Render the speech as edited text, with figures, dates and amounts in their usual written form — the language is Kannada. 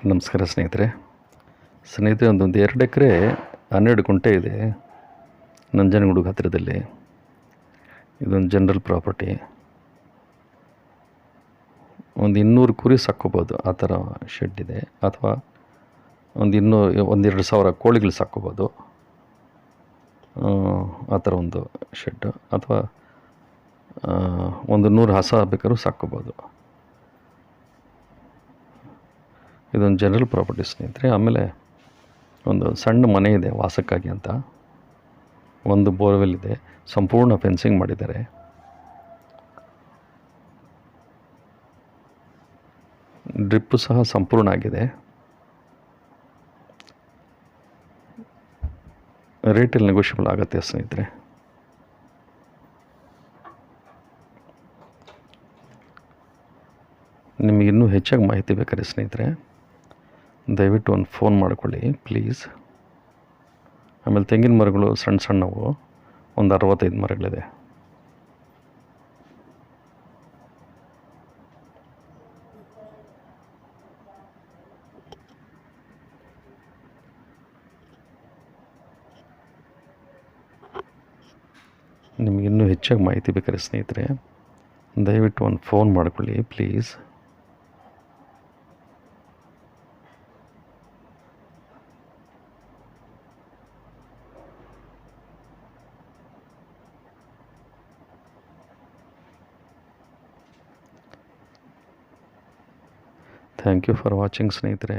ನಮಸ್ಕಾರ ಸ್ನೇಹಿತರೆ ಒಂದೊಂದು 2 ಎಕರೆ 12 ಗುಂಟೆ ಇದೆ ನಂಜನಗೂಡು ಹತ್ತಿರದಲ್ಲಿ. ಇದೊಂದು ಜನರಲ್ ಪ್ರಾಪರ್ಟಿ. ಒಂದು 200 ಕುರಿ ಸಾಕ್ಕೋಬೋದು, ಆ ಥರ ಶೆಡ್ ಇದೆ. ಅಥವಾ ಒಂದು 2 ಸಾವಿರ ಕೋಳಿಗಳು ಸಾಕ್ಕೋಬೋದು, ಆ ಥರ ಒಂದು ಶೆಡ್ಡು. ಅಥವಾ ಒಂದು 100 ಹಸ ಬೇಕಾದ್ರೂ ಸಾಕ್ಕೋಬೋದು. ಇದೊಂದು ಜನರಲ್ ಪ್ರಾಪರ್ಟಿ ಸ್ನೇಹಿತರೆ. ಆಮೇಲೆ ಒಂದು ಸಣ್ಣ ಮನೆ ಇದೆ ವಾಸಕ್ಕಾಗಿ ಅಂತ. ಒಂದು ಬೋರ್ವೆಲ್ ಇದೆ, ಸಂಪೂರ್ಣ ಫೆನ್ಸಿಂಗ್ ಮಾಡಿದ್ದಾರೆ. ಡ್ರಿಪ್ಪು ಸಹ ಸಂಪೂರ್ಣ ಆಗಿದೆ. ರೇಟಲ್ಲಿ ನೆಗೋಷಿಯಬಲ್ ಆಗುತ್ತೆ ಸ್ನೇಹಿತರೆ. ನಿಮಗೆ ಇನ್ನೂ ಹೆಚ್ಚಾಗಿ ಮಾಹಿತಿ ಬೇಕಾದ್ರೆ ಸ್ನೇಹಿತರೆ ದಯವಿಟ್ಟು ಒಂದು ಫೋನ್ ಮಾಡ್ಕೊಳ್ಳಿ ಪ್ಲೀಸ್. ಆಮೇಲೆ ತೆಂಗಿನ ಮರಗಳು ಸಣ್ಣವು ಒಂದು 65 ಮರಗಳಿದೆ. ನಿಮಗಿನ್ನೂ ಹೆಚ್ಚಾಗಿ ಮಾಹಿತಿ ಬೇಕಾದ್ರೆ ಸ್ನೇಹಿತರೆ ದಯವಿಟ್ಟು ಒಂದು ಫೋನ್ ಮಾಡ್ಕೊಳ್ಳಿ please. Thank you for watching ಸ್ನೇಹಿತರೆ.